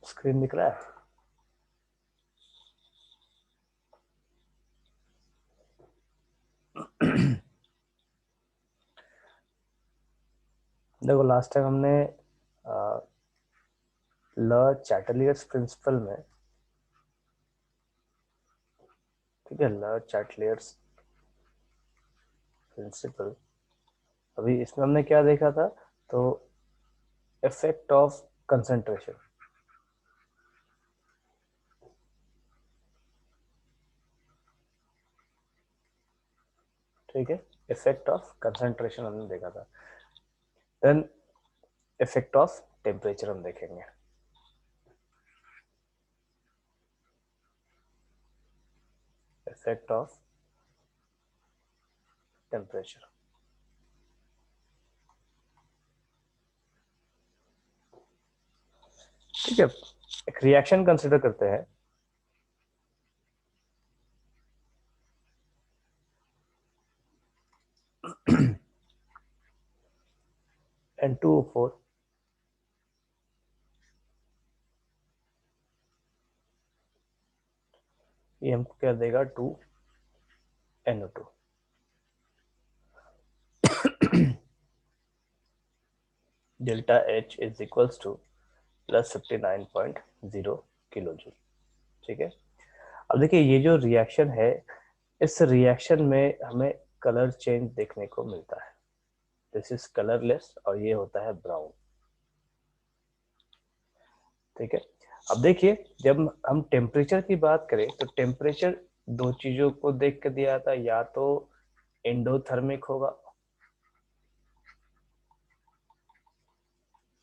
Screen दिख रहा है? देखो लास्ट टाइम हमने ल चैटलियर्स प्रिंसिपल में, ठीक है, ल चैटलियर्स प्रिंसिपल, अभी इसमें हमने क्या देखा था? तो इफेक्ट ऑफ कंसंट्रेशन, ठीक है, इफेक्ट ऑफ कंसंट्रेशन हमने देखा था। देन इफेक्ट ऑफ टेम्परेचर हम देखेंगे। इफेक्ट ऑफ टेम्परेचर, ठीक है। एक रिएक्शन कंसिडर करते हैं। N2O4 ये हमको क्या देगा? 2NO2। Delta H is equals two plus 59.0 kilo joule, ठीक है। अब देखिए ये जो रिएक्शन है, इस रिएक्शन में हमें कलर चेंज देखने को मिलता है। दिस इज कलरलेस और ये होता है ब्राउन, ठीक है। अब देखिए जब हम टेम्परेचर की बात करें तो टेम्परेचर दो चीजों को देख कर दिया था, या तो एंडोथर्मिक होगा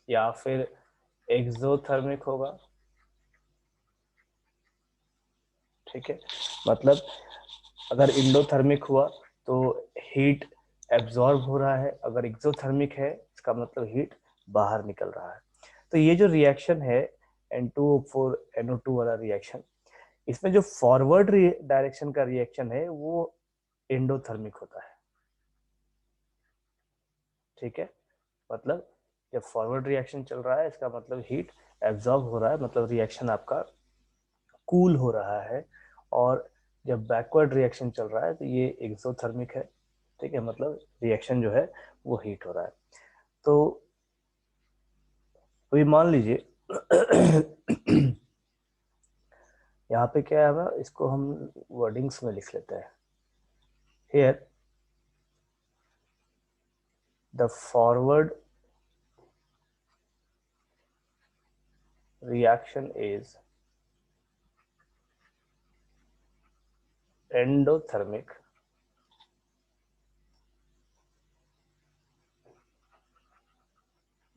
या फिर एक्सोथर्मिक होगा, ठीक है। मतलब अगर इंडोथर्मिक हुआ तो हीट एब्जॉर्ब हो रहा है, अगर एक्सोथर्मिक है इसका मतलब हीट बाहर निकल रहा है। तो ये जो रिएक्शन है N2O4 NO2 वाला रिएक्शन, इसमें जो फॉरवर्ड डायरेक्शन का रिएक्शन है वो एंडोथर्मिक होता है, ठीक है। मतलब जब फॉरवर्ड रिएक्शन चल रहा है इसका मतलब हीट एब्जॉर्ब हो रहा है, मतलब रिएक्शन आपका कूल हो रहा है। और जब बैकवर्ड रिएक्शन चल रहा है तो ये एक्सोथर्मिक है, ठीक है, मतलब रिएक्शन जो है वो हीट हो रहा है। तो अभी मान लीजिए यहाँ पे क्या है, इसको हम वर्डिंग्स में लिख लेते हैं। Here the forward reaction is endothermic,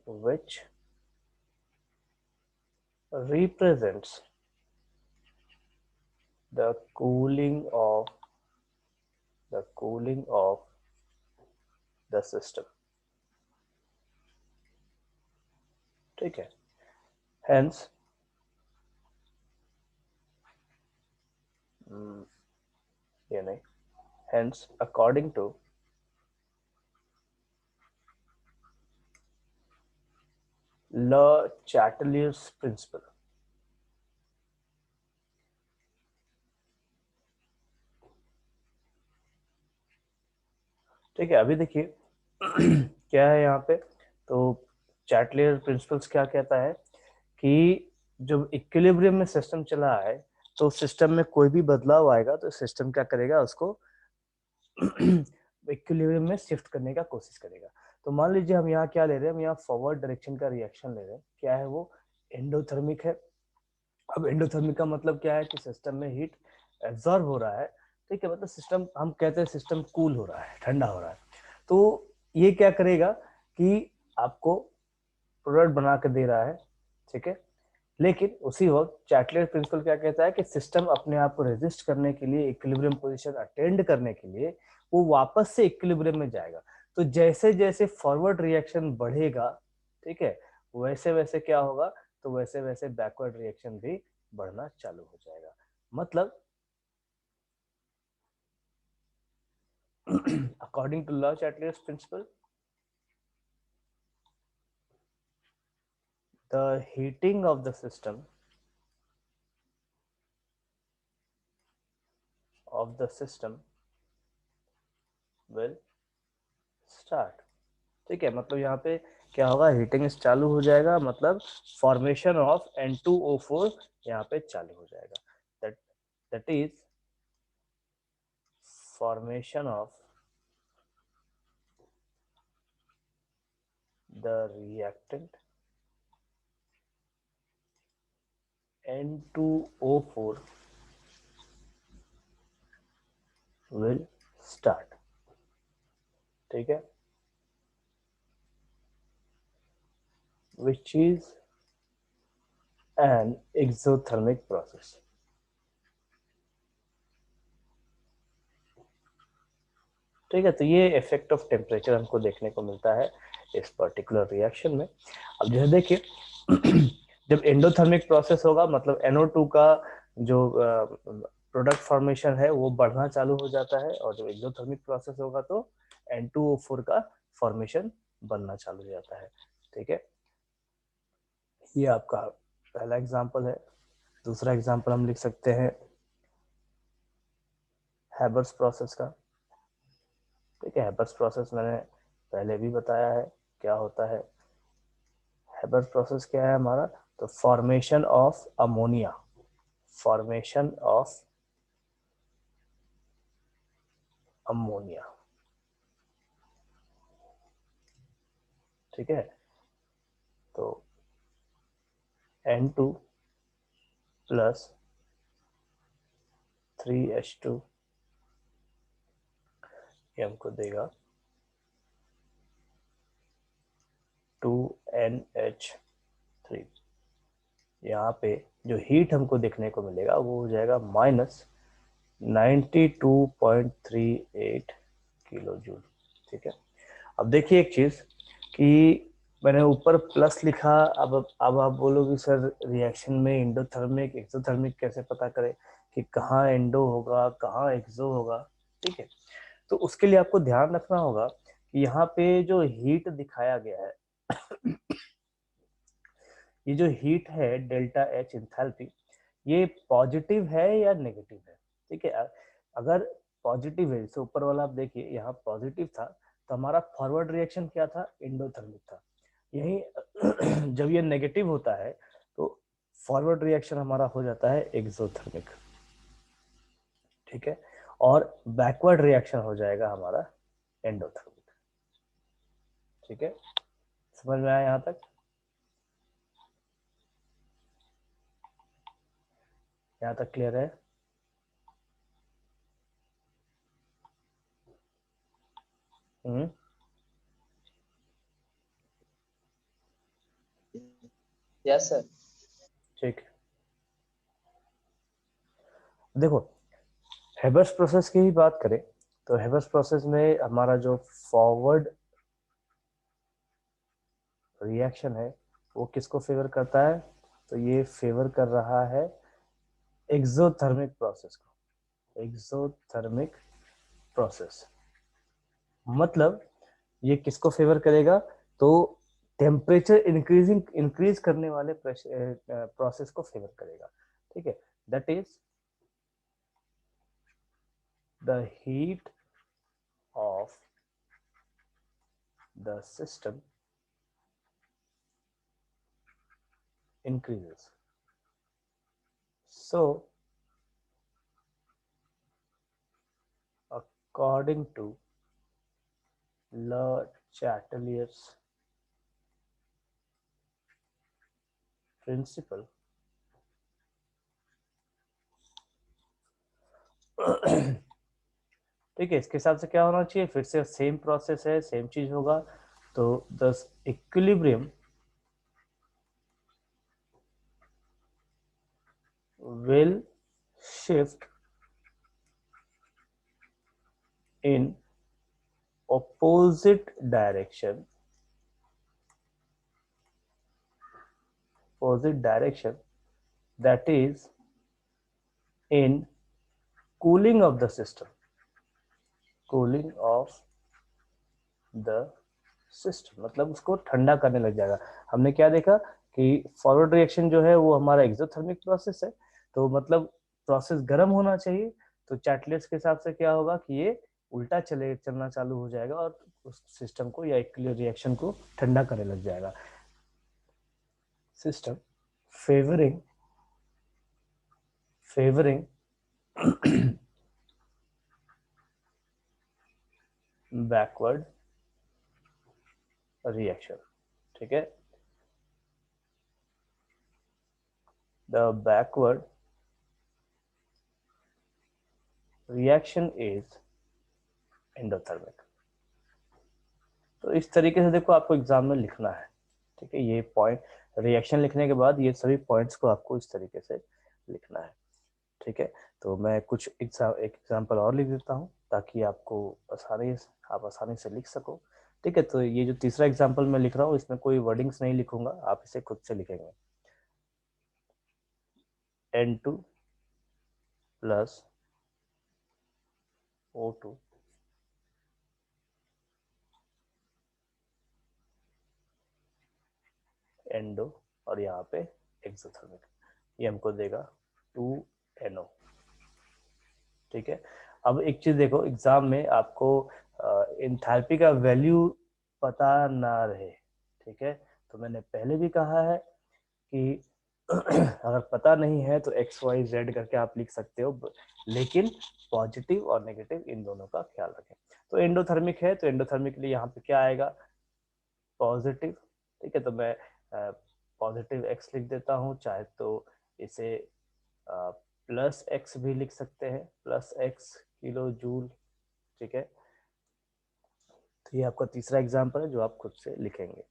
which represents the cooling of the system, ठीक है। Hence ये नहीं, hence according to Le Chatelier's principle, ठीक है। अभी देखिए क्या है यहाँ पे, तो चैटलियर प्रिंसिपल्स क्या कहता है कि जब इक्विलिब्रियम में सिस्टम चला है तो सिस्टम में कोई भी बदलाव आएगा तो सिस्टम क्या करेगा, उसको इक्विलिब्रियम में शिफ्ट करने का कोशिश करेगा। तो मान लीजिए हम यहाँ क्या ले रहे हैं, हम यहाँ फॉरवर्ड डायरेक्शन का रिएक्शन ले रहे हैं, क्या है वो? एंडोथर्मिक है। अब एंडोथर्मिक का मतलब क्या है कि सिस्टम में हीट एब्जॉर्ब हो रहा है, ठीक है, मतलब सिस्टम, हम कहते हैं सिस्टम कूल हो रहा है, ठंडा हो रहा है। तो ये क्या करेगा कि आपको प्रोडक्ट बना के दे रहा है, ठीक है। लेकिन उसी वक्त चैटलियर प्रिंसिपल क्या कहता है कि सिस्टम अपने आप को रेजिस्ट करने के लिए, इक्विलिब्रियम पोजीशन अटेंड करने के लिए वो वापस से इक्विलिब्रियम में जाएगा। तो जैसे जैसे फॉरवर्ड रिएक्शन बढ़ेगा, ठीक है, वैसे वैसे क्या होगा, तो वैसे वैसे बैकवर्ड रिएक्शन भी बढ़ना चालू हो जाएगा। मतलब according to Le Chatelier's principle, the heating of the system of the system will start। ठीक है, मतलब यहाँ पे क्या होगा, हीटिंग चालू हो जाएगा, मतलब फॉर्मेशन ऑफ N2O4 यहाँ पे चालू हो जाएगा। That is formation of the reactant N2O4 will start। ठीक है, which is an exothermic process। ठीक है, तो ये इफेक्ट ऑफ टेम्परेचर हमको देखने को मिलता है इस पर्टिकुलर रिएक्शन में। अब जो है देखिए जब एंडोथर्मिक प्रोसेस होगा मतलब NO2 का जो प्रोडक्ट फॉर्मेशन है वो बढ़ना चालू हो जाता है, और जब एक्सोथर्मिक प्रोसेस होगा तो N2O4 का फॉर्मेशन बनना चालू हो जाता है। ठीक है, ये आपका पहला एग्जांपल है। दूसरा एग्जांपल हम लिख सकते हैं हैबर्स प्रोसेस का। ठीक है, हैबर्स प्रोसेस मैंने पहले भी बताया है क्या होता है। हैबर्स प्रोसेस क्या है हमारा, तो formation of ammonia, formation of ammonia. ठीक है, तो N2 प्लस 3H2 ये हमको देगा 2NH3। यहाँ पे जो हीट हमको देखने को मिलेगा वो हो जाएगा -92.38 किलो जूल। ठीक है, अब देखिए एक चीज कि मैंने ऊपर प्लस लिखा, अब आप बोलोगे सर रिएक्शन में एंडोथर्मिक एक्सोथर्मिक कैसे पता करें कि कहाँ एंडो होगा कहाँ एक्सो होगा। ठीक है, तो उसके लिए आपको ध्यान रखना होगा कि यहाँ पे जो हीट दिखाया गया है ये जो हीट है डेल्टा H इंथैल्पी, ये पॉजिटिव है या नेगेटिव है। ठीक है, अगर पॉजिटिव है, जैसे ऊपर वाला आप देखिए यहाँ पॉजिटिव था तो हमारा फॉरवर्ड रिएक्शन क्या था, एंडोथर्मिक था। यही जब ये नेगेटिव होता है तो फॉरवर्ड रिएक्शन हमारा हो जाता है एक्सोथर्मिक। ठीक है, और बैकवर्ड रिएक्शन हो जाएगा हमारा एंडोथर्मिक। ठीक है, समझ में आया यहाँ तक? यहाँ तक क्लियर है? Yes sir. ठीक, देखो हेबर्स प्रोसेस की ही बात करें तो हेबर्स प्रोसेस में हमारा जो फॉरवर्ड रिएक्शन है वो किसको फेवर करता है, तो ये फेवर कर रहा है एक्सोथर्मिक प्रोसेस को। एक्सोथर्मिक प्रोसेस मतलब ये किसको फेवर करेगा, तो टेम्परेचर इंक्रीज करने वाले प्रोसेस को फेवर करेगा। ठीक है, that is the heat of the system increases। So according to Le Chatelier's principle ठीक है, इसके हिसाब से क्या होना चाहिए, फिर से सेम प्रोसेस है सेम चीज होगा, तो the equilibrium will shift in opposite direction that is in cooling of the system, cooling of the system मतलब उसको ठंडा करने लग जाएगा। हमने क्या देखा कि फॉरवर्ड रिएक्शन जो है वो हमारा एक्सोथर्मिक प्रोसेस है, तो मतलब प्रोसेस गर्म होना चाहिए, तो चैटलेट्स के हिसाब से क्या होगा कि ये उल्टा चलना चालू हो जाएगा और उस सिस्टम को या एक्चुअली रिएक्शन को ठंडा करने लग जाएगा। सिस्टम फेवरिंग बैकवर्ड रिएक्शन, ठीक है। The backward reaction is endothermic. तो इस तरीके से देखो आपको एग्जाम में लिखना है, ठीक है। ये पॉइंट रिएक्शन लिखने के बाद ये सभी पॉइंट्स को आपको इस तरीके से लिखना है, ठीक है। तो मैं कुछ एक एग्जाम्पल और लिख देता हूँ ताकि आपको आप आसानी से लिख सको, ठीक है। तो ये जो तीसरा एग्जाम्पल मैं लिख रहा हूँ इसमें कोई वर्डिंग्स नहीं लिखूंगा, आप इसे खुद से लिखेंगे। N2 प्लस O2 एंडो और यहाँ पे एक्सोथर्मिक, ये हमको देगा 2NO, ठीक है। अब एक चीज देखो, एग्जाम में आपको एंथैल्पी का वैल्यू पता ना रहे, ठीक है। तो मैंने पहले भी कहा है कि अगर पता नहीं है तो XYZ करके आप लिख सकते हो, लेकिन पॉजिटिव और नेगेटिव इन दोनों का ख्याल रखें। तो एंडोथर्मिक है तो एंडोथर्मिक के लिए यहाँ पे क्या आएगा, पॉजिटिव, ठीक है। तो मैं पॉजिटिव X लिख देता हूँ, चाहे तो इसे प्लस X भी लिख सकते हैं, प्लस X किलो जूल, ठीक है। तो ये आपका तीसरा एग्जाम्पल है जो आप खुद से लिखेंगे।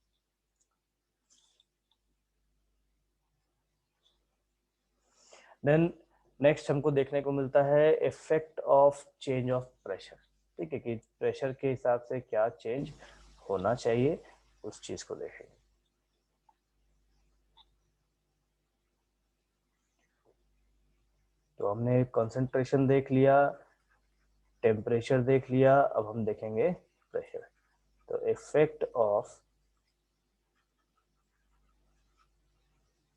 देन नेक्स्ट हमको देखने को मिलता है effect of change of pressure, ठीक है, कि प्रेशर के हिसाब से क्या चेंज होना चाहिए उस चीज को देखेंगे। तो हमने कंसंट्रेशन देख लिया, टेम्परेचर देख लिया, अब हम देखेंगे प्रेशर। तो effect of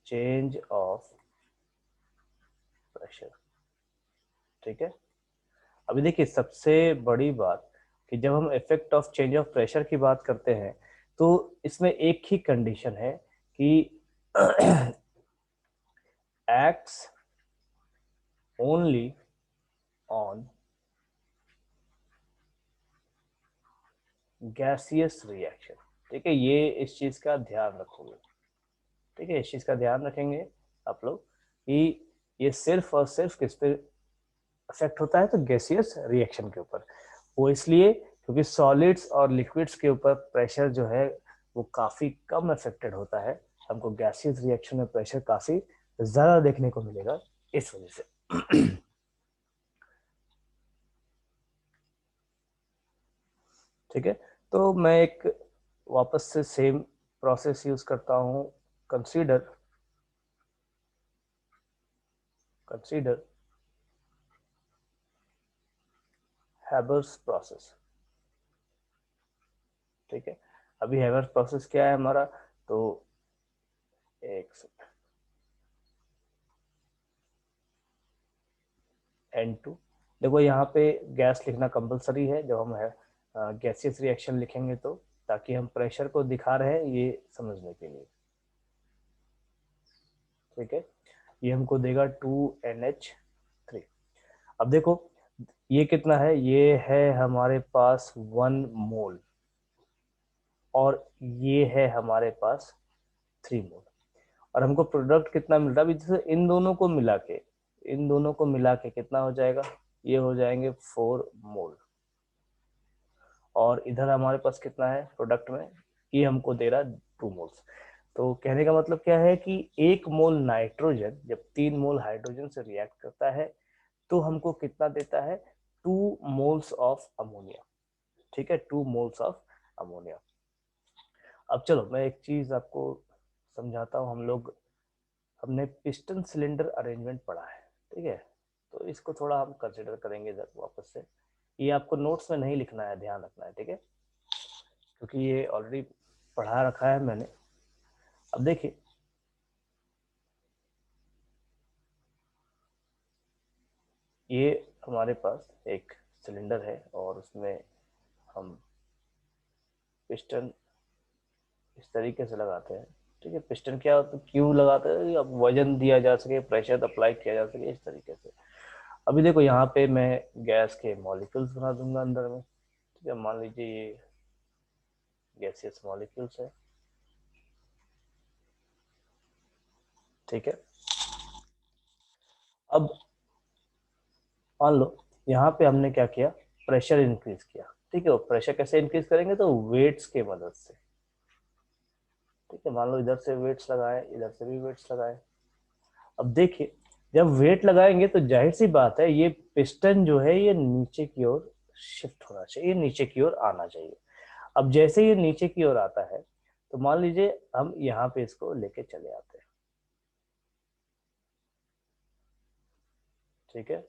change of pressure, ठीक है। अभी देखिए सबसे बड़ी बात कि जब हम effect of change of pressure की बात करते हैं तो इसमें एक ही कंडीशन है कि acts only on gaseous reaction, ठीक है। ये इस चीज का ध्यान रखोगे, ठीक है, इस चीज का ध्यान रखेंगे आप लोग कि ये सिर्फ और सिर्फ किस पे अफेक्ट होता है, तो गैसियस रिएक्शन के ऊपर। वो इसलिए क्योंकि सॉलिड्स और लिक्विड्स के ऊपर प्रेशर जो है वो काफी कम अफेक्टेड होता है, हमको गैसियस रिएक्शन में प्रेशर काफी ज्यादा देखने को मिलेगा इस वजह से। ठीक है। तो मैं एक वापस से सेम प्रोसेस यूज करता हूं, कंसीडर कंसीडर हैबर्स प्रोसेस, ठीक है। अभी हैबर्स प्रोसेस क्या है हमारा, तो एक N2, देखो यहाँ पे गैस लिखना कंपलसरी है जब हम है गैसियस रिएक्शन लिखेंगे, तो ताकि हम प्रेशर को दिखा रहे हैं ये समझने के लिए, ठीक है। ये हमको देगा 2NH3। अब देखो ये कितना है, ये है हमारे पास 1 मोल और ये है हमारे पास 3 मोल, और हमको प्रोडक्ट कितना मिल रहा है। अभी जैसे इन दोनों को मिला के कितना हो जाएगा, ये हो जाएंगे 4 मोल, और इधर हमारे पास कितना है प्रोडक्ट में, ये हमको दे रहा है 2 मोल्स। तो कहने का मतलब क्या है कि 1 मोल नाइट्रोजन जब 3 मोल हाइड्रोजन से रिएक्ट करता है तो हमको कितना देता है, 2 मोल्स ऑफ अमोनिया, ठीक है, 2 मोल्स ऑफ अमोनिया। अब चलो मैं एक चीज आपको समझाता हूँ, हमने पिस्टन सिलेंडर अरेंजमेंट पढ़ा है, ठीक है। तो इसको थोड़ा हम कंसिडर करेंगे इधर वापस से। ये आपको नोट्स में नहीं लिखना है, ध्यान रखना है, ठीक है, क्योंकि ये ऑलरेडी पढ़ा रखा है मैंने। अब देखिए ये हमारे पास एक सिलेंडर है और उसमें हम पिस्टन इस तरीके से लगाते हैं। ठीक है, पिस्टन क्या होता है, क्यों लगाते हैं, अब वजन दिया जा सके, प्रेशर अप्लाई किया जा सके इस तरीके से। अभी देखो यहाँ पे मैं गैस के मॉलिक्यूल्स बना दूंगा अंदर में। ठीक है, मान लीजिए ये गैसियस मॉलिक्यूल्स है। ठीक है, अब मान लो यहाँ पे हमने क्या किया, प्रेशर इंक्रीज किया। ठीक है, वो प्रेशर कैसे इंक्रीज करेंगे, तो वेट्स के मदद से। ठीक है, मान लो इधर से वेट्स लगाए, इधर से भी वेट्स लगाए। अब देखिए, जब वेट लगाएंगे तो जाहिर सी बात है ये पिस्टन जो है ये नीचे की ओर शिफ्ट होना चाहिए, नीचे की ओर आना चाहिए। अब जैसे ये नीचे की ओर आता है तो मान लीजिए हम यहाँ पे इसको लेके चले आते हैं। ठीक है,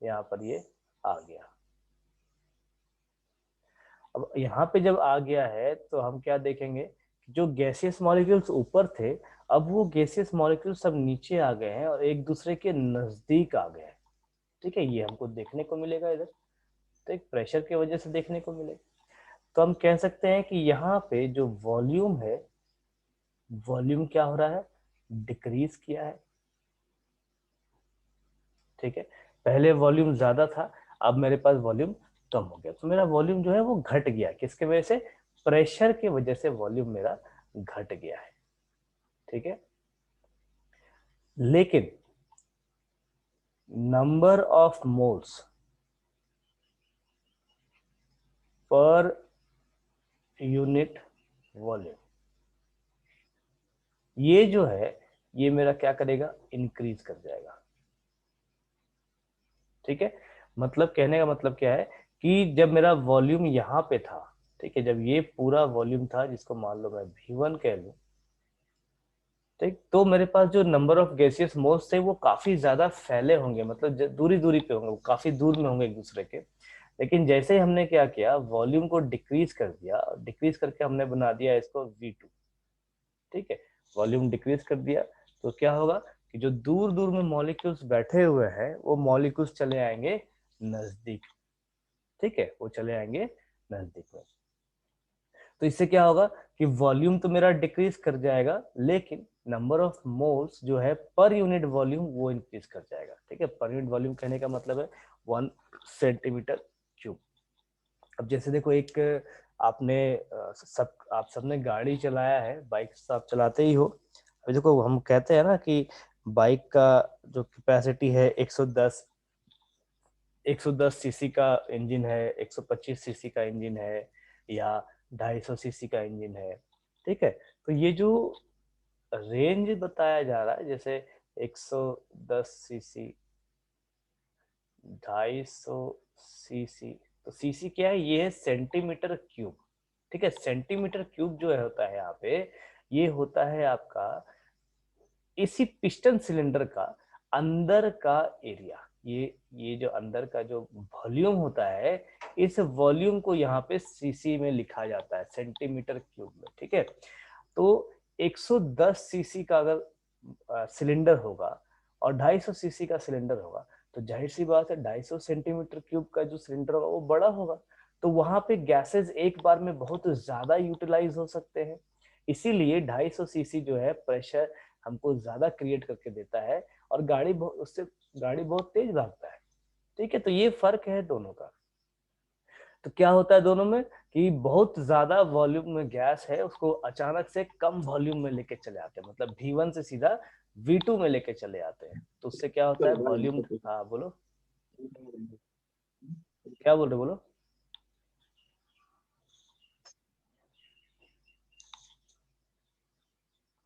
यहाँ पर ये आ गया। अब यहाँ पे जब आ गया है तो हम क्या देखेंगे, जो गैसियस मॉलिक्यूल्स ऊपर थे, अब वो गैसियस मॉलिक्यूल्स सब नीचे आ गए हैं और एक दूसरे के नजदीक आ गए हैं। ठीक है, ये हमको देखने को मिलेगा इधर, तो एक प्रेशर की वजह से देखने को मिलेगा। तो हम कह सकते हैं कि यहाँ पे जो वॉल्यूम है, वॉल्यूम क्या हो रहा है, डिक्रीज किया है। ठीक है, पहले वॉल्यूम ज्यादा था, अब मेरे पास वॉल्यूम कम हो गया, तो मेरा वॉल्यूम जो है वो घट गया। किसके वजह से, प्रेशर की वजह से वॉल्यूम मेरा घट गया है। ठीक है, लेकिन number of moles per unit volume, ये जो है ये मेरा क्या करेगा, इंक्रीज कर जाएगा। ठीक है, मतलब कहने का मतलब क्या है कि जब मेरा वॉल्यूम यहाँ पे था, ठीक है, जब ये पूरा वॉल्यूम था जिसको मान लो मैं V1 कह लूं, ठीक, तो मेरे पास जो नंबर ऑफ गैसियस मोल्स थे वो काफी ज्यादा फैले होंगे, मतलब दूरी दूरी पे होंगे, वो काफी दूर में होंगे एक दूसरे के। लेकिन जैसे ही हमने क्या किया, वॉल्यूम को डिक्रीज कर दिया, डिक्रीज करके हमने बना दिया इसको V2। ठीक है, वॉल्यूम डिक्रीज कर दिया तो क्या होगा कि जो दूर दूर में मॉलिक्यूल्स बैठे हुए हैं वो मॉलिक्यूल्स चले आएंगे नजदीक। ठीक है, वो चले आएंगे नजदीक में। तो इससे क्या होगा कि वॉल्यूम तो मेरा डिक्रीज कर जाएगा, लेकिन नंबर ऑफ मोल्स जो है पर यूनिट वॉल्यूम वो इंक्रीज कर जाएगा। ठीक है, पर यूनिट वॉल्यूम कहने का मतलब है 1 सेंटीमीटर क्यूब। अब जैसे देखो, एक आपने आप सबने गाड़ी चलाया है, बाइक तो आप चलाते ही हो। अभी देखो हम कहते हैं ना कि बाइक का जो कैपेसिटी है 110 सीसी का इंजन है, 125 सीसी का इंजन है, या 250 सीसी का इंजन है। ठीक है, तो ये जो रेंज बताया जा रहा है, जैसे 110 सीसी, 250 सीसी, तो सीसी क्या है, ये है सेंटीमीटर क्यूब। ठीक है, सेंटीमीटर क्यूब जो है होता है यहाँ पे, ये होता है आपका इसी पिस्टन सिलेंडर का अंदर का एरिया। ये जो अंदर का जो वॉल्यूम होता है, इस वॉल्यूम को यहाँ पे सीसी में लिखा जाता है, सेंटीमीटर क्यूब में। ठीक है, तो 110 सीसी का अगर सिलेंडर होगा और 250 सीसी का सिलेंडर होगा, तो जाहिर सी बात है 250 सेंटीमीटर क्यूब का जो सिलेंडर होगा वो बड़ा होगा। तो वहां पे गैसेस एक बार में बहुत ज्यादा यूटिलाइज हो सकते हैं। इसीलिए 250 सीसी जो है प्रेशर हमको ज्यादा क्रिएट करके देता है, और उससे गाड़ी बहुत तेज भागता है। ठीक है, तो ये फर्क है दोनों का। तो क्या होता है दोनों में कि बहुत ज्यादा वॉल्यूम में गैस है, उसको अचानक से कम वॉल्यूम में लेके चले आते हैं, मतलब V1 से सीधा V2 में लेके चले आते हैं। तो उससे क्या होता है, वॉल्यूम, हाँ बोलो, क्या बोल रहे, बोलो,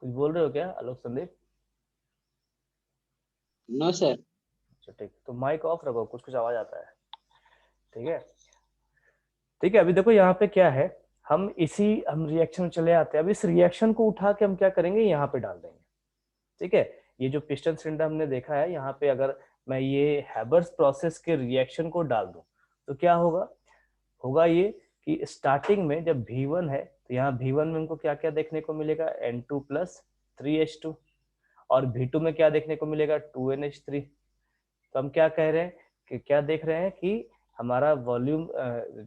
कुछ बोल रहे हो क्या आलोक संदीप? No sir. अच्छा ठीक, तो माइक ऑफ रखो, कुछ कुछ आवाज आता है। ठीक है, ठीक है, अभी देखो यहाँ पे क्या है, हम रिएक्शन में चले आते हैं। अब इस रिएक्शन को उठा के हम क्या करेंगे, यहाँ पे डाल देंगे। ठीक है, ये जो पिस्टन सिलेंडर हमने देखा है, यहाँ पे अगर मैं ये हैबर्स प्रोसेस के रिएक्शन को डाल दूं तो क्या होगा, होगा ये कि स्टार्टिंग में जब V1 है तो यहाँ V1 में हमको क्या क्या देखने को मिलेगा, N2 प्लस 3H2, और V2 में क्या देखने को मिलेगा, 2NH3। तो हम क्या कह रहे हैं कि क्या देख रहे हैं कि हमारा वॉल्यूम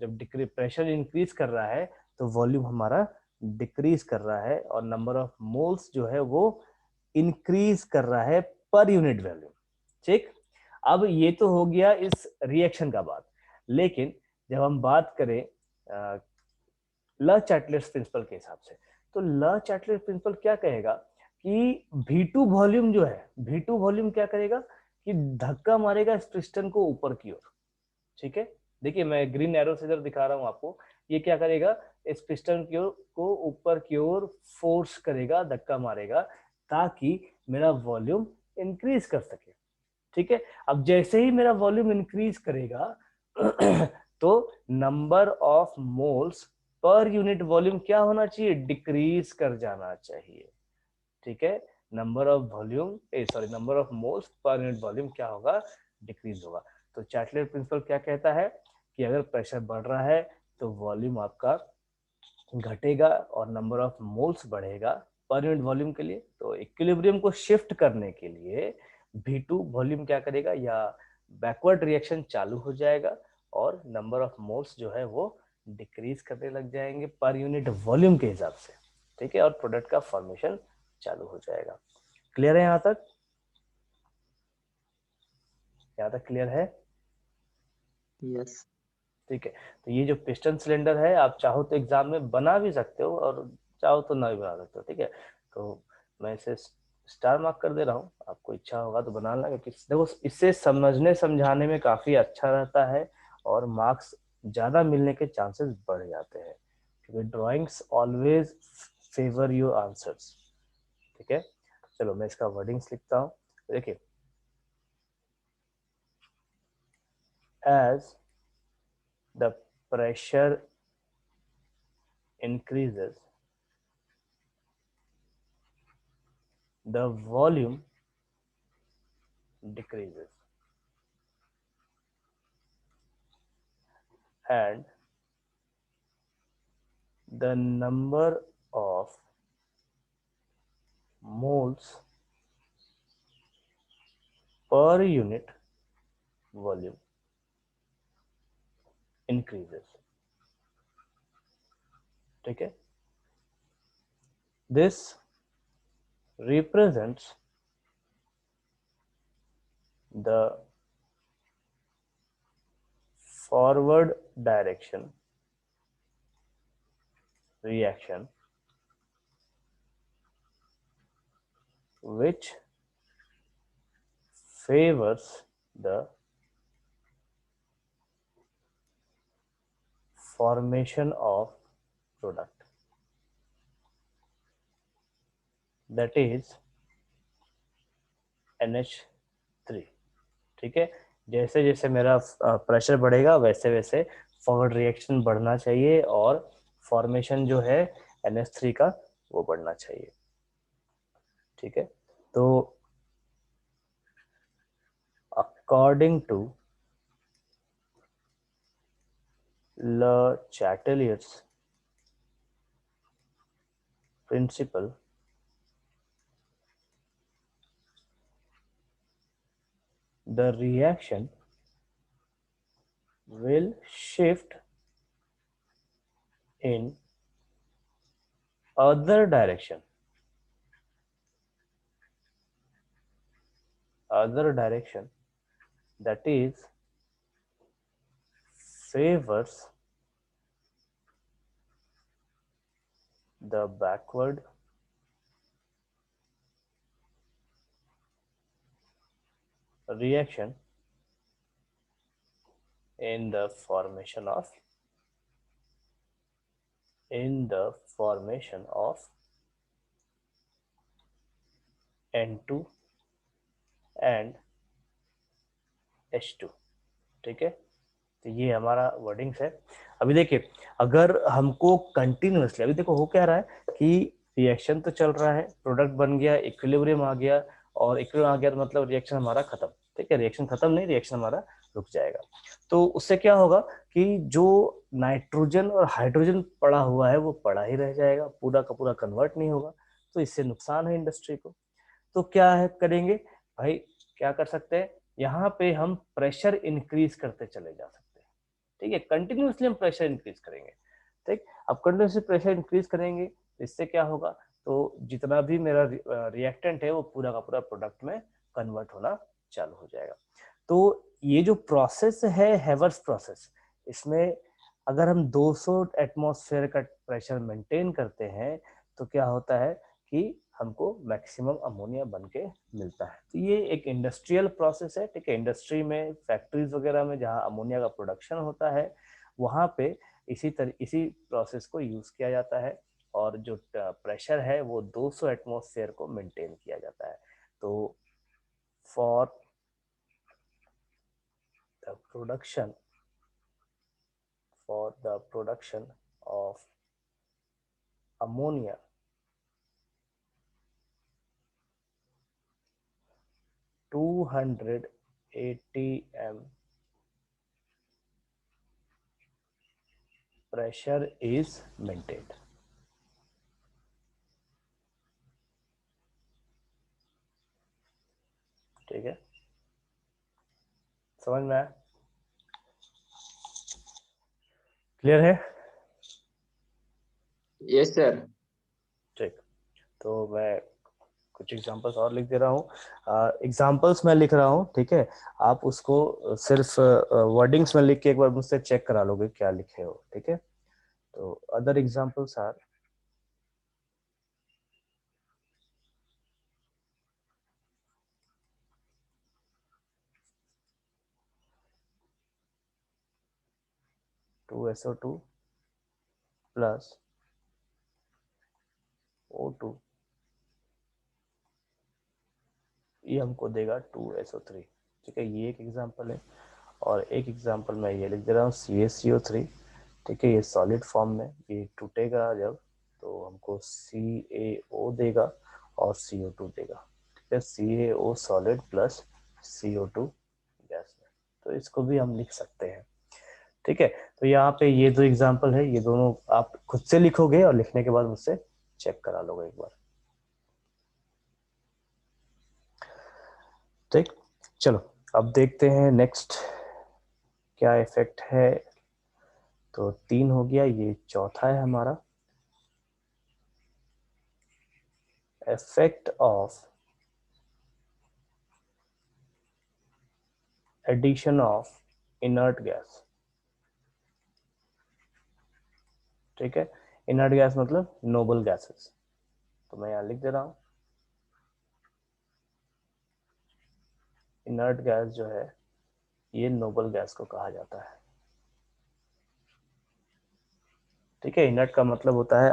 जब प्रेशर इंक्रीज कर रहा है तो वॉल्यूम हमारा डिक्रीज कर रहा है और नंबर ऑफ मोल्स जो है वो इंक्रीज कर रहा है पर यूनिट वॉल्यूम। ठीक, अब ये तो हो गया इस रिएक्शन का बात, लेकिन जब हम बात करें ल चैटलेट्स प्रिंसिपल के हिसाब से, तो ल चैटलेट प्रिंसिपल क्या कहेगा कि V2 वॉल्यूम जो है, V2 वॉल्यूम क्या करेगा कि धक्का मारेगा इस पिस्टन को ऊपर की ओर। ठीक है, देखिए मैं ग्रीन एरो से इधर दिखा रहा हूं आपको, ये क्या करेगा इस पिस्टन की ओर को ऊपर की ओर फोर्स करेगा, धक्का मारेगा ताकि मेरा वॉल्यूम इंक्रीज कर सके। ठीक है, अब जैसे ही मेरा वॉल्यूम इंक्रीज करेगा तो number of moles per unit volume क्या होना चाहिए, डिक्रीज कर जाना चाहिए। ठीक है, number of volume number of moles per unit volume क्या होगा, डिक्रीज होगा। तो चैटलेट प्रिंसिपल क्या कहता है कि अगर प्रेशर बढ़ रहा है तो वॉल्यूम आपका घटेगा और नंबर ऑफ मोल्स बढ़ेगा पर यूनिट वॉल्यूम के लिए। तो इक्विलिब्रियम को शिफ्ट करने के लिए V2 वॉल्यूम क्या करेगा, या बैकवर्ड रिएक्शन चालू हो जाएगा और नंबर ऑफ मोल्स जो है वो डिक्रीज करने लग जाएंगे पर यूनिट वॉल्यूम के हिसाब से। ठीक है, और प्रोडक्ट का फॉर्मेशन चालू हो जाएगा। क्लियर है यहां तक? यहां तक क्लियर है? यस। ठीक है, तो ये जो पिस्टन सिलेंडर है आप चाहो तो एग्जाम में बना भी सकते हो और चाहो तो ना भी बना सकते हो। ठीक है, तो मैं इसे स्टार मार्क कर दे रहा हूँ, आपको इच्छा होगा तो बना लेना, क्योंकि देखो इससे समझने समझाने में काफी अच्छा रहता है और मार्क्स ज्यादा मिलने के चांसेस बढ़ जाते हैं, क्योंकि drawings always favour your answers. ठीक है, चलो मैं इसका वर्डिंग्स लिखता हूँ। देखिए, as the pressure increases, the volume decreases, and the number of moles per unit volume increases. ठीक है, this represents the forward direction reaction which favors the formation of product, that is NH3। ठीक है, जैसे जैसे मेरा pressure बढ़ेगा वैसे वैसे फॉरवर्ड रिएक्शन बढ़ना चाहिए और फॉर्मेशन जो है NH3 का वो बढ़ना चाहिए। ठीक है, तो according to Le Chatelier's principle, the reaction will shift in other direction that is favors the backward reaction in the formation of N2 and H2। ठीक है, तो ये हमारा वर्डिंग्स है। अभी देखिए, अगर हमको कंटिन्यूअसली, अभी देखो हो क्या रहा है कि रिएक्शन तो चल रहा है, प्रोडक्ट बन गया, इक्विलिब्रियम आ गया, और इक्विलिब्रियम आ गया तो मतलब रिएक्शन हमारा खत्म। ठीक है, रिएक्शन खत्म नहीं, रिएक्शन हमारा रुक जाएगा। तो उससे क्या होगा कि जो नाइट्रोजन और हाइड्रोजन पड़ा हुआ है वो पड़ा ही रह जाएगा, पूरा का पूरा कन्वर्ट नहीं होगा। तो इससे नुकसान है इंडस्ट्री को। तो क्या है करेंगे भाई, क्या कर सकते हैं, यहाँ पे हम प्रेशर इंक्रीज करते चले जा सकते हैं, ठीक है, कंटिन्यूसली हम प्रेशर इंक्रीज करेंगे, ठीक। अब कंटिन्यूसली प्रेशर इंक्रीज करेंगे तो इससे क्या होगा, तो जितना भी मेरा रिएक्टेंट है वो पूरा का पूरा प्रोडक्ट में कन्वर्ट होना चालू हो जाएगा। तो ये जो प्रोसेस है हेवर्स प्रोसेस, इसमें अगर हम 200 एटमॉस्फेयर का प्रेशर मेंटेन करते हैं तो क्या होता है कि हमको मैक्सिमम अमोनिया बन के मिलता है। तो ये एक इंडस्ट्रियल प्रोसेस है, ठीक है। इंडस्ट्री में, फैक्ट्रीज वगैरह में जहाँ अमोनिया का प्रोडक्शन होता है वहाँ पे इसी प्रोसेस को यूज किया जाता है और जो प्रेशर है वो 200 एटमॉस्फेयर को मेंटेन किया जाता है। तो for the production of ammonia 280 m pressure is maintained, ठीक है, समझ में आया, क्लियर है? Yes sir. ठीक, तो मैं कुछ एग्जांपल्स और लिख दे रहा हूँ, एग्जांपल्स मैं लिख रहा हूँ, ठीक है। आप उसको सिर्फ वर्डिंग्स में लिख के एक बार मुझसे चेक करा लोगे क्या लिखे हो, ठीक है। तो other examples are, (2SO2 + O2) ये हमको देगा 2SO3, ठीक है। ये एक एग्जांपल है। और एक एग्जांपल मैं ये लिख दे रहा हूँ CaCO3, ठीक है। ये सॉलिड फॉर्म में, ये टूटेगा जब तो हमको CaO देगा और CO2 देगा, ठीक है। CaO solid plus CO2 gas में, तो इसको भी हम लिख सकते हैं, ठीक है। तो यहाँ पे ये दो एग्जांपल है, ये दोनों आप खुद से लिखोगे और लिखने के बाद मुझसे चेक करा लोगे एक बार, ठीक। चलो अब देखते हैं नेक्स्ट क्या इफेक्ट है। तो 3 हो गया, ये चौथा है हमारा, effect of addition of inert gas, ठीक है। इनर्ट गैस मतलब नोबल गैसेस, तो मैं यहां लिख दे रहा हूं इनर्ट गैस जो है ये नोबल गैस को कहा जाता है, ठीक है। इनर्ट का मतलब होता है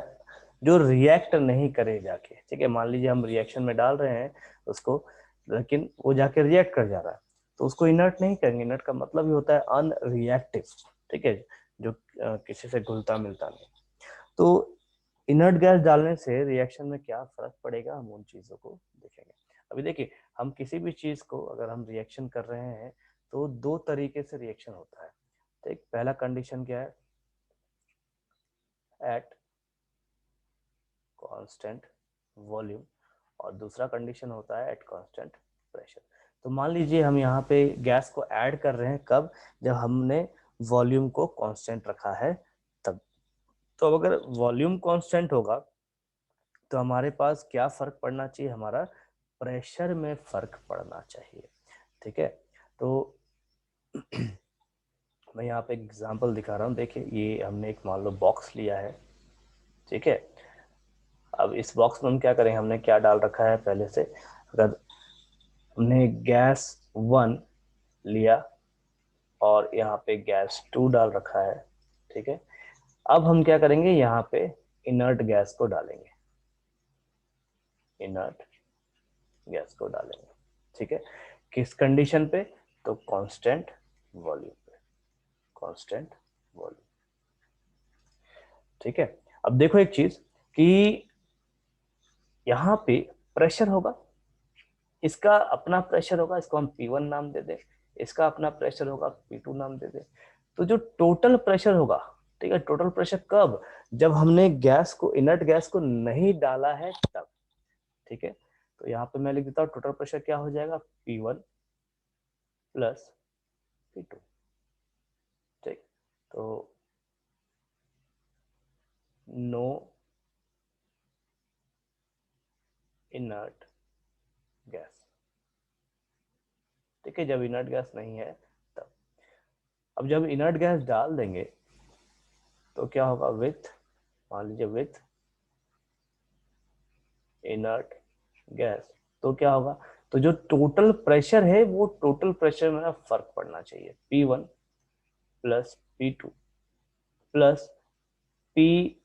जो रिएक्ट नहीं करे जाके, ठीक है। मान लीजिए हम रिएक्शन में डाल रहे हैं उसको, लेकिन वो जाके रिएक्ट कर जा रहा है तो उसको इनर्ट नहीं कहेंगे। इनर्ट का मतलब ही होता है अनरिएक्टिव, ठीक है, जो किसी से घुलता मिलता नहीं। तो इनर्ट गैस डालने से रिएक्शन में क्या फर्क पड़ेगा हम उन चीजों को देखेंगे। अभी देखिए, हम किसी भी चीज को अगर हम रिएक्शन कर रहे हैं तो दो तरीके से रिएक्शन होता है, ठीक। पहला कंडीशन क्या है, एट कांस्टेंट वॉल्यूम, और दूसरा कंडीशन होता है एट कांस्टेंट प्रेशर। तो मान लीजिए हम यहाँ पे गैस को ऐड कर रहे हैं, कब, जब हमने वॉल्यूम को कांस्टेंट रखा है तब। तो अब अगर वॉल्यूम कांस्टेंट होगा तो हमारे पास क्या फर्क पड़ना चाहिए, हमारा प्रेशर में फर्क पड़ना चाहिए, ठीक है। तो मैं यहाँ पे एक एग्जांपल दिखा रहा हूँ, देखिए ये हमने एक मान लो बॉक्स लिया है, ठीक है। अब इस बॉक्स में हम क्या करेंगे, हमने क्या डाल रखा है पहले से, अगर हमने गैस 1 लिया और यहाँ पे गैस 2 डाल रखा है, ठीक है। अब हम क्या करेंगे, यहाँ पे इनर्ट गैस को डालेंगे, इनर्ट गैस को डालेंगे, ठीक है। किस कंडीशन पे, तो कांस्टेंट वॉल्यूम पे, कांस्टेंट वॉल्यूम, ठीक है। अब देखो एक चीज कि यहाँ पे प्रेशर होगा, इसका अपना प्रेशर होगा, इसको हम P1 नाम दे दे, इसका अपना प्रेशर होगा P2 नाम दे दे। तो जो टोटल प्रेशर होगा, ठीक है, टोटल प्रेशर कब, जब हमने गैस को, इनर्ट गैस को नहीं डाला है तब, ठीक है। तो यहाँ पे मैं लिख देता हूँ टोटल प्रेशर क्या हो जाएगा, P1 प्लस P2। ठीक, तो नो इनर्ट गैस। ठीक है, जब इनर्ट गैस नहीं है तब। अब जब इनर्ट गैस डाल देंगे तो क्या होगा, विथ, मान लीजिए विथ इनर्ट गैस, तो क्या होगा, तो जो टोटल प्रेशर है वो टोटल प्रेशर में फर्क पड़ना चाहिए, P1 plus P2 plus PIG।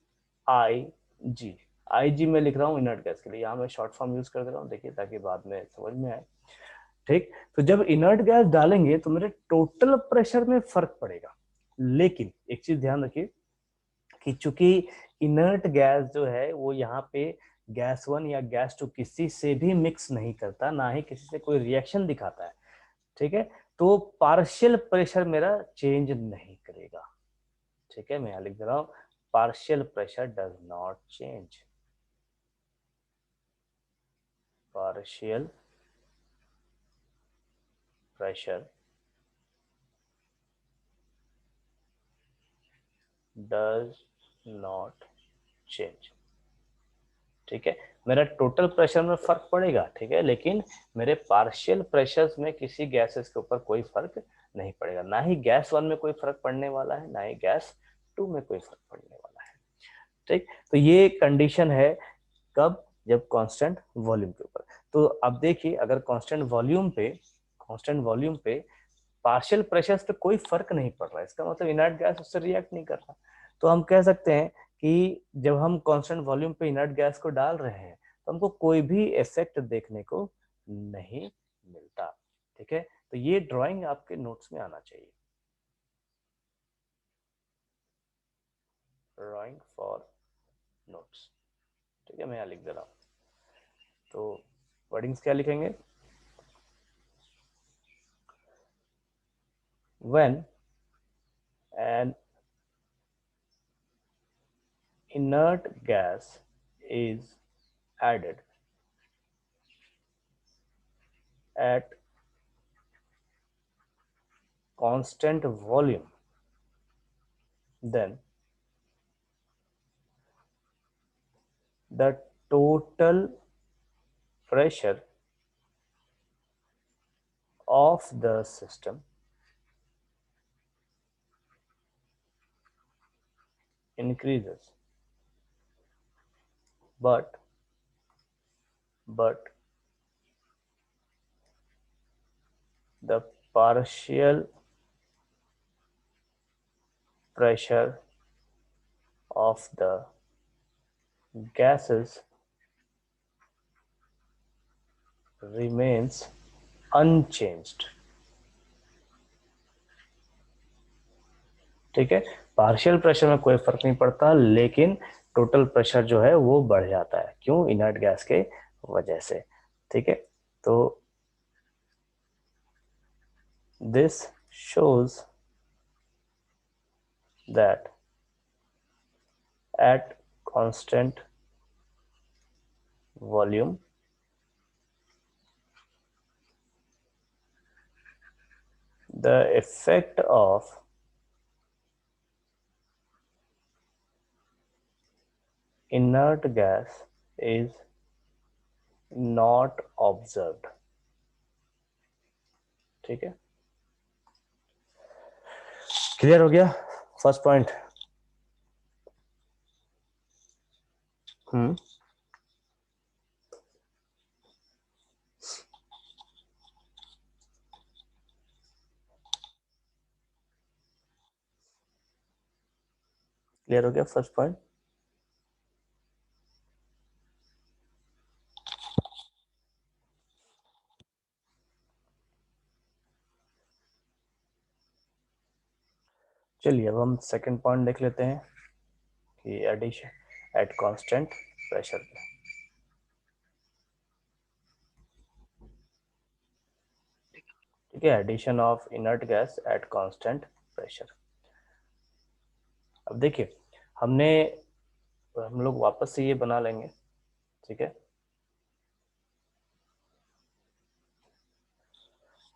IG में लिख रहा हूँ इनर्ट गैस के लिए, यहाँ मैं शॉर्ट फॉर्म यूज कर दे रहा हूँ, देखिए ताकि बाद में समझ में आए। ठीक, तो जब इनर्ट गैस डालेंगे तो मेरे टोटल प्रेशर में फर्क पड़ेगा, लेकिन एक चीज ध्यान रखिए कि चूंकि इनर्ट गैस जो है वो यहाँ पे गैस 1 या गैस 2 किसी से भी मिक्स नहीं करता, ना ही किसी से कोई रिएक्शन दिखाता है। ठीक है, तो पार्शियल प्रेशर मेरा चेंज नहीं करेगा। ठीक है, मैं यहां लिख दे रहा हूं, partial pressure does not change, partial pressure does not change. ठीक है, मेरा टोटल प्रेशर में फर्क पड़ेगा, ठीक है, लेकिन मेरे पार्शियल प्रेशर्स में किसी गैसेस के ऊपर कोई फर्क नहीं पड़ेगा, ना ही गैस 1 में कोई फर्क पड़ने वाला है, ना ही गैस 2 में कोई फर्क पड़ने वाला है। ठीक, तो ये कंडीशन है कब, जब कांस्टेंट वॉल्यूम के ऊपर। तो अब देखिए, अगर कांस्टेंट वॉल्यूम पे पार्शियल प्रेशर्स पे कोई फर्क नहीं पड़ रहा है, इसका मतलब इनर्ट गैस उससे रिएक्ट नहीं कर रहा। तो हम कह सकते हैं कि जब हम कांस्टेंट वॉल्यूम पे इनर्ट गैस को डाल रहे हैं तो हमको कोई भी इफेक्ट देखने को नहीं मिलता। ठीक है, तो ये ड्राइंग आपके नोट्स में आना चाहिए, ड्राइंग फॉर नोट्स। ठीक है, मैं यहाँ लिख दे रहा हूँ, तो वर्डिंग्स क्या लिखेंगे, when an inert gas is added at constant volume, then the total pressure of the system increases, but the partial pressure of the gases remains unchanged। ठीक है, पार्शियल प्रेशर में कोई फर्क नहीं पड़ता, लेकिन टोटल प्रेशर जो है वो बढ़ जाता है, क्यों, इनर्ट गैस के वजह से। ठीक है, तो this shows that at constant volume the effect of inert gas is not observed। ठीक है, क्लियर हो गया फर्स्ट पॉइंट। क्लियर हो गया फर्स्ट पॉइंट। चलिए अब हम सेकंड पॉइंट देख लेते हैं कि एडिशन एट कांस्टेंट प्रेशर पे। ठीक है, addition of inert gas at constant pressure. अब देखिए, हम लोग वापस से ये बना लेंगे। ठीक है,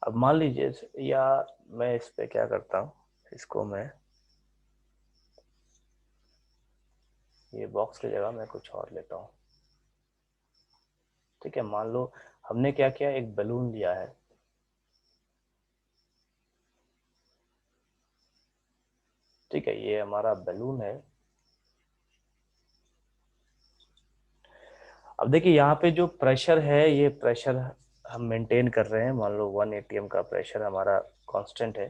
अब मान लीजिए, या मैं इस पे क्या करता हूँ, इसको मैं ये बॉक्स की जगह मैं कुछ और लेता हूँ। ठीक है, मान लो हमने क्या किया, एक बैलून लिया है। ठीक है, ये हमारा बैलून है। अब देखिए यहाँ पे जो प्रेशर है, ये प्रेशर हम मेंटेन कर रहे हैं। मान लो 1 atm का प्रेशर हमारा कांस्टेंट है,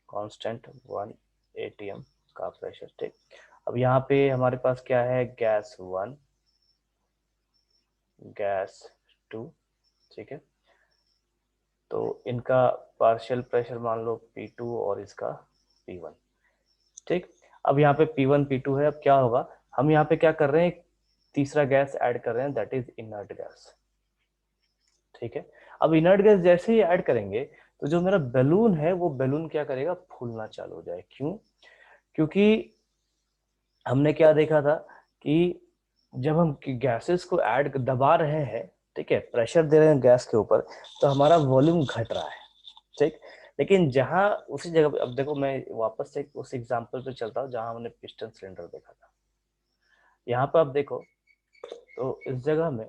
कांस्टेंट 1 atm का प्रेशर। ठीक, अब यहाँ पे हमारे पास क्या है, गैस 1, गैस 2। ठीक है, तो इनका पार्शियल प्रेशर मान लो P2 और इसका P1। ठीक, अब यहाँ पे P1 P2 है। अब क्या होगा, हम यहाँ पे क्या कर रहे हैं, एक तीसरा गैस ऐड कर रहे हैं, दैट इज इनर्ट गैस। ठीक है, अब इनर्ट गैस जैसे ही ऐड करेंगे तो जो मेरा बैलून है वो बैलून क्या करेगा, फूलना चालू हो जाए। क्यों? क्योंकि हमने क्या देखा था कि जब हम गैसेस को ऐड दबा रहे हैं, ठीक है, प्रेशर दे रहे हैं गैस के ऊपर, तो हमारा वॉल्यूम घट रहा है। ठीक, लेकिन जहां उसी जगह पे, अब देखो मैं वापस से उस एग्जांपल पे चलता हूँ जहां हमने पिस्टन सिलेंडर देखा था। यहाँ पर आप देखो, तो इस जगह में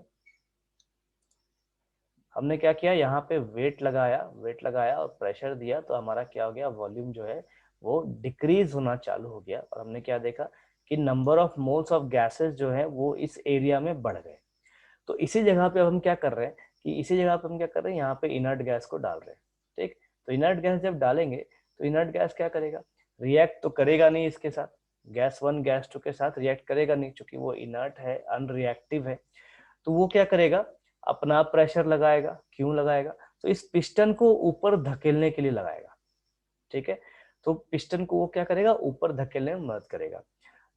हमने क्या किया, यहाँ पे वेट लगाया, वेट लगाया और प्रेशर दिया, तो हमारा क्या हो गया, वॉल्यूम जो है वो डिक्रीज होना चालू हो गया। और हमने क्या देखा कि number of moles of gases जो है वो इस एरिया में बढ़ गए। तो इसी जगह पे अब हम क्या कर रहे हैं कि इसी जगह पे हम क्या कर रहे हैं, यहाँ पे इनर्ट गैस को डाल रहे हैं। ठीक, तो इनर्ट गैस जब डालेंगे तो इनर्ट गैस क्या करेगा, रिएक्ट तो करेगा नहीं इसके साथ, गैस 1 गैस 2 के साथ रिएक्ट करेगा नहीं, क्योंकि वो इनर्ट है, अनरिएक्टिव है। तो वो क्या करेगा, अपना प्रेशर लगाएगा। क्यों लगाएगा, तो इस पिस्टन को ऊपर धकेलने के लिए लगाएगा। ठीक है, तो पिस्टन को वो क्या करेगा, ऊपर धकेलने में मदद करेगा,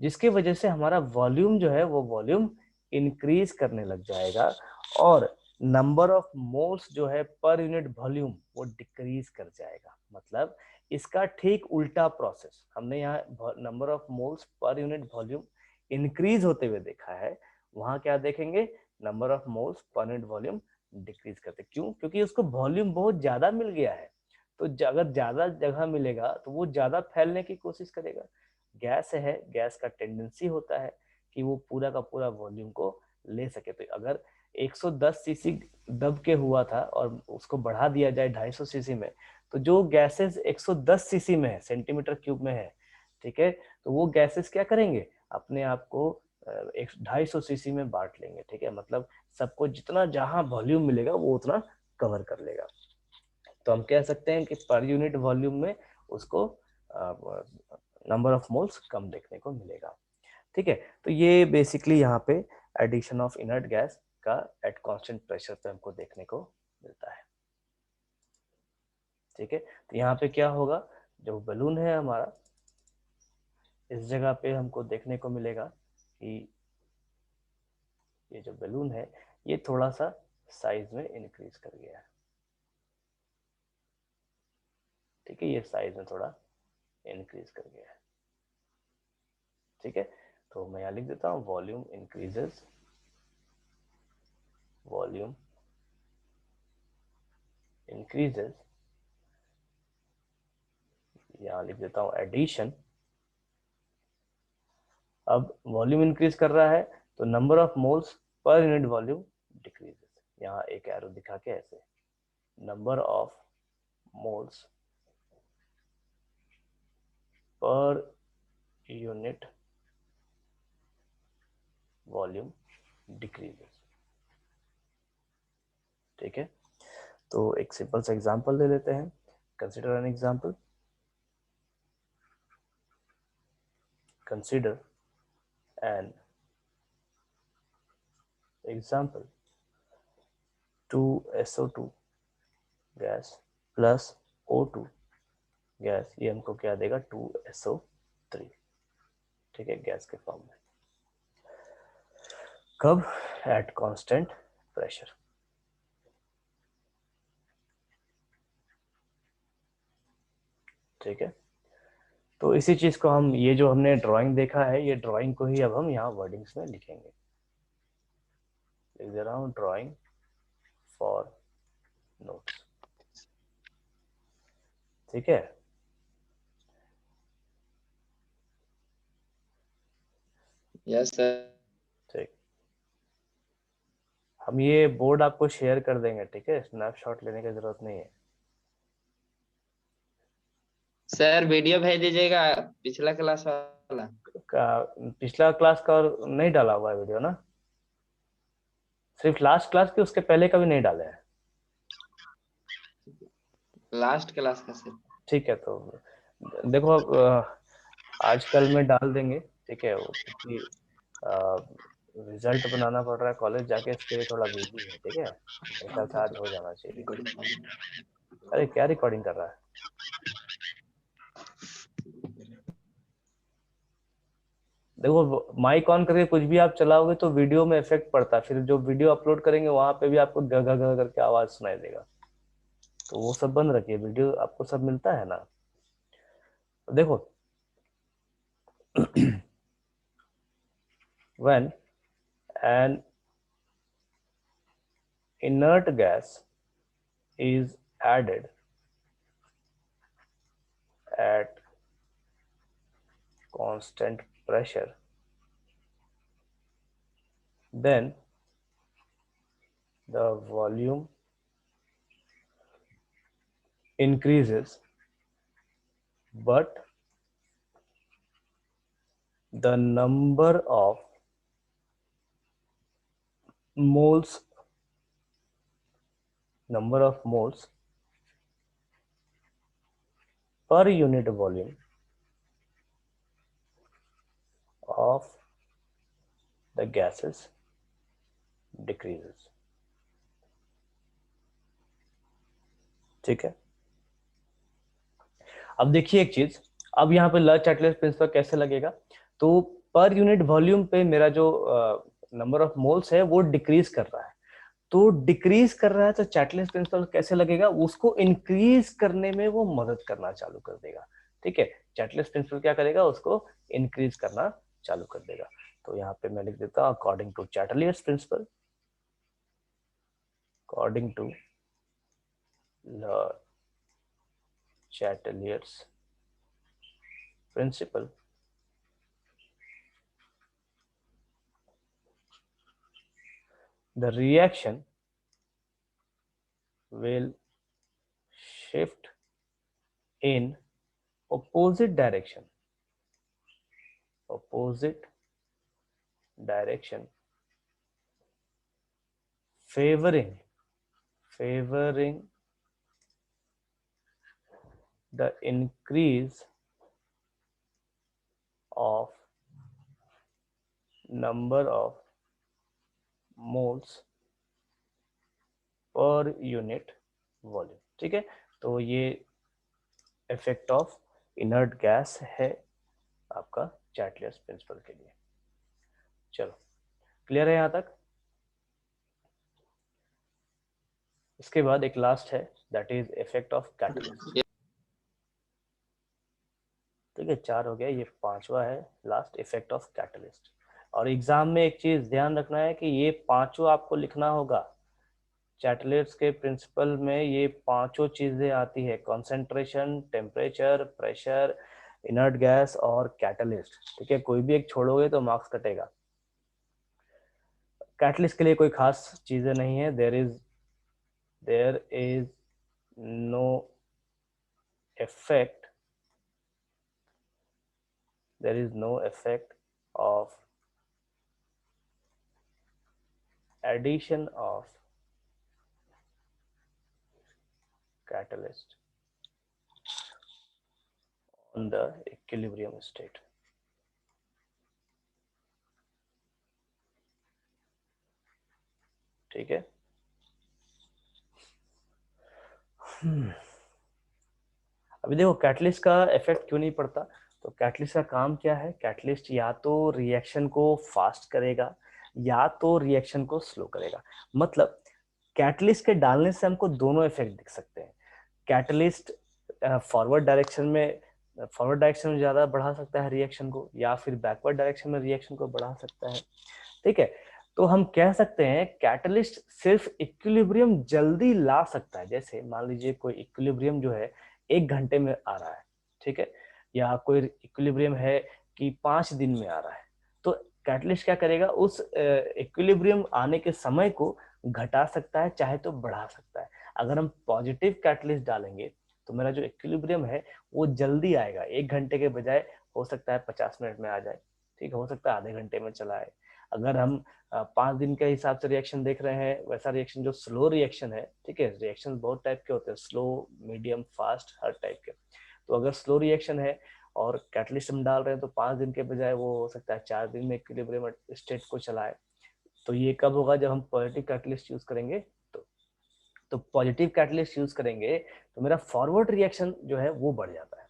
जिसकी वजह से हमारा वॉल्यूम जो है वो वॉल्यूम इंक्रीज करने लग जाएगा, और नंबर ऑफ मोल्स जो है पर यूनिट वॉल्यूम वो डिक्रीज कर जाएगा। मतलब इसका ठीक उल्टा प्रोसेस हमने यहाँ number of moles per unit volume increase होते हुए देखा है, वहां क्या देखेंगे, number of moles per unit volume decrease करते। क्यों? क्योंकि उसको वॉल्यूम बहुत ज्यादा मिल गया है। तो अगर ज्यादा जगह मिलेगा तो वो ज्यादा फैलने की कोशिश करेगा। गैस है, गैस का टेंडेंसी होता है कि वो पूरा का पूरा वॉल्यूम को ले सके। तो अगर 110 सीसी दब के हुआ था और उसको बढ़ा दिया जाए 250 सीसी में, तो जो गैसेस 110 सीसी में है, सेंटीमीटर क्यूब में है, ठीक है, तो वो गैसेस क्या करेंगे, अपने आप को 250 सीसी में बांट लेंगे। ठीक है, मतलब सबको जितना जहां वॉल्यूम मिलेगा वो उतना कवर कर लेगा। तो हम कह सकते हैं कि पर यूनिट वॉल्यूम में उसको नंबर ऑफ मोल्स कम देखने को मिलेगा। ठीक है, तो ये बेसिकली यहाँ पे एडिशन ऑफ इनर्ट गैस का एट कांस्टेंट प्रेशर पे हमको देखने को मिलता है। ठीक है, तो यहाँ पे क्या होगा, जो बलून है हमारा, इस जगह पे हमको देखने को मिलेगा कि ये जो बलून है ये थोड़ा सा साइज में इंक्रीज कर गया है। ठीक है, ये साइज में थोड़ा इंक्रीज कर गया है। ठीक है, तो मैं यहाँ लिख देता हूँ, वॉल्यूम इंक्रीजेस, वॉल्यूम इंक्रीजेस, यहाँ लिख देता हूँ एडिशन। अब वॉल्यूम इंक्रीज कर रहा है तो number of moles per unit volume decreases. यहाँ एक एरो दिखा के ऐसे, number of moles per unit volume decreases. ठीक है, तो एक सिंपल सा एग्जांपल ले लेते हैं। Consider an example, consider an example, 2SO2 gas plus O2 gas, ये हमको क्या देगा, 2SO3। ठीक है, गैस के फॉर्म में, कब, एट कांस्टेंट प्रेशर। ठीक है, तो इसी चीज को हम, ये जो हमने ड्राइंग देखा है, ये ड्राइंग को ही अब हम यहाँ वर्डिंग्स में लिखेंगे। लिख दे रहा हूँ, ड्राइंग फॉर नोट्स। ठीक है। Yes sir. ठीक, हम ये बोर्ड आपको शेयर कर देंगे, ठीक है, स्नैपशॉट लेने की जरूरत नहीं है। सर वीडियो भेज दीजिएगा पिछला क्लास वाला। पिछला क्लास का और नहीं डाला हुआ है वीडियो ना, सिर्फ लास्ट क्लास के, उसके पहले का भी नहीं डाले हैं। लास्ट क्लास का सर। ठीक है, तो देखो अब आजकल में डाल देंगे, ठीक है, वो क्योंकि रिजल्ट बनाना पड़ रहा है, कॉलेज जाके इसके लिए थोड़ा बिजी है, ठीक है, मेरे ख्याल से आज हो जाना चाहिए। अरे क्या रिकॉर्डिंग कर रहा है? देखो माइक ऑन करके कुछ भी आप चलाओगे तो वीडियो में इफेक्ट पड़ता है, फिर जो वीडियो अपलोड करेंगे वहां पे भी आपको ग ग ग करके आवाज सुनाई देगा, तो वो सब बंद रखिए, वीडियो आपको सब मिलता है ना। तो देखो when an inert gas is added at constant pressure, then the volume increases, but the moles number of moles per unit volume of the gases decreases। ठीक है, अब देखिए एक चीज, अब यहाँ पे ल-चाटलेट प्रिंसिपल कैसे लगेगा, तो पर यूनिट वॉल्यूम पे मेरा जो नंबर ऑफ मोल्स है वो डिक्रीज कर रहा है, तो डिक्रीज कर रहा है तो चैटलिस्ट प्रिंसिपल कैसे लगेगा, उसको इंक्रीज करने में वो मदद करना चालू कर देगा। ठीक है, चैटलिस्ट प्रिंसिपल क्या करेगा, उसको इंक्रीज करना चालू कर देगा। तो यहाँ पे मैं लिख देता हूँ according to Chatelier's principle, according to Chatelier's principle, the reaction will shift in opposite direction, opposite direction, favoring the increase of number of moles per unit volume. ठीक है, तो ये इफेक्ट ऑफ इनर्ट गैस है आपका चैटलियर्स principal के लिए। चलो clear है यहां तक। इसके बाद एक लास्ट है, that is effect of catalyst. ठीक है, 4 हो गया, ये 5वां है लास्ट, इफेक्ट ऑफ कैटलिस्ट। और एग्जाम में एक चीज ध्यान रखना है कि ये 5 आपको लिखना होगा, चैटलिस्ट के प्रिंसिपल में ये 5 चीजें आती है, concentration, temperature, pressure, inert gas और कैटलिस्ट। ठीक है, कोई भी एक छोड़ोगे तो मार्क्स कटेगा। कैटलिस्ट के लिए कोई खास चीजें नहीं है, there is no effect, there is no effect of addition of catalyst on the equilibrium state। ठीक है, अभी देखो कैटलिस्ट का इफेक्ट क्यों नहीं पड़ता, तो कैटलिस्ट का काम क्या है, कैटलिस्ट या तो रिएक्शन को फास्ट करेगा या तो रिएक्शन को स्लो करेगा। मतलब कैटलिस्ट के डालने से हमको दोनों इफेक्ट दिख सकते हैं। कैटलिस्ट फॉरवर्ड डायरेक्शन में ज्यादा बढ़ा सकता है रिएक्शन को, या फिर बैकवर्ड डायरेक्शन में रिएक्शन को बढ़ा सकता है। ठीक है, तो हम कह सकते हैं कैटलिस्ट सिर्फ इक्विलिब्रियम जल्दी ला सकता है। जैसे मान लीजिए कोई इक्विलिब्रियम जो है 1 घंटे में आ रहा है, ठीक है, या कोई इक्विलिब्रियम है कि 5 दिन में आ रहा है, तो कैटलिस्ट क्या करेगा, उस इक्विलिब्रियम आने के समय को घटा सकता है, चाहे तो बढ़ा सकता है। अगर हम पॉजिटिव कैटलिस्ट डालेंगे तो मेरा जो इक्विलिब्रियम है वो जल्दी आएगा, 1 घंटे के बजाय हो सकता है 50 मिनट में आ जाए, ठीक है, हो सकता है आधे घंटे में चला आए। अगर हम 5 दिन के हिसाब से रिएक्शन देख रहे हैं, वैसा रिएक्शन जो स्लो रिएक्शन है, ठीक है, रिएक्शन बहुत टाइप के होते हैं, स्लो, मीडियम, फास्ट, हर टाइप के। तो अगर स्लो रिएक्शन है और कैटलिस्ट हम डाल रहे हैं तो 5 दिन के बजाय वो हो सकता है 4 दिन में इक्विलिब्रियम स्टेट को चलाए। तो ये कब होगा, जब हम पॉजिटिव कैटलिस्ट यूज करेंगे। तो पॉजिटिव कैटलिस्ट यूज करेंगे तो मेरा फॉरवर्ड रिएक्शन जो है वो बढ़ जाता है।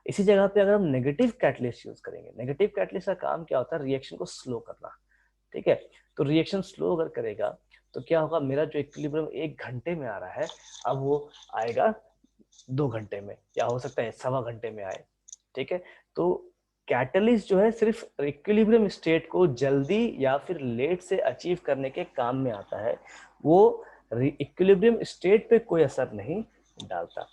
इसी जगह पे अगर हम नेगेटिव कैटलिस्ट यूज करेंगे, नेगेटिव कैटलिस्ट का काम क्या होता है, रिएक्शन को स्लो करना, ठीक है। तो रिएक्शन स्लो अगर करेगा तो क्या होगा, मेरा जो इक्विलिब्रियम 1 घंटे में आ रहा है अब वो आएगा 2 घंटे में, या हो सकता है 1.25 घंटे में आए, ठीक है। तो कैटलिस्ट जो है सिर्फ इक्विलिब्रियम स्टेट को जल्दी या फिर लेट से अचीव करने के काम में आता है, वो इक्विलिब्रियम स्टेट पे कोई असर नहीं डालता,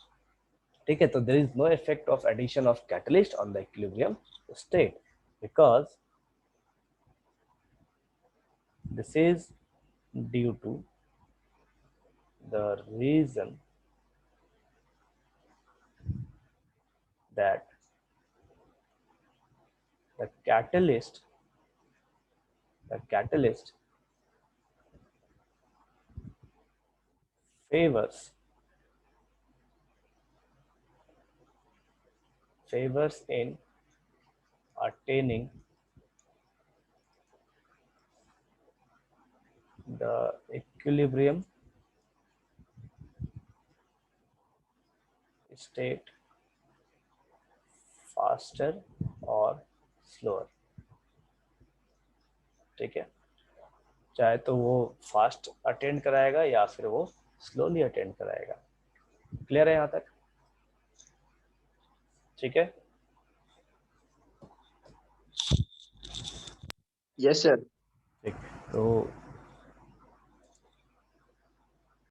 ठीक है। तो there is no effect of addition of catalyst on the equilibrium state, because this is due to the reason that the catalyst favors in attaining the equilibrium state faster or slower, ठीक है, चाहे तो वो fast attend कराएगा या फिर वो slowly attend कराएगा। क्लियर है यहाँ तक, ठीक है। Yes sir. ठीक, तो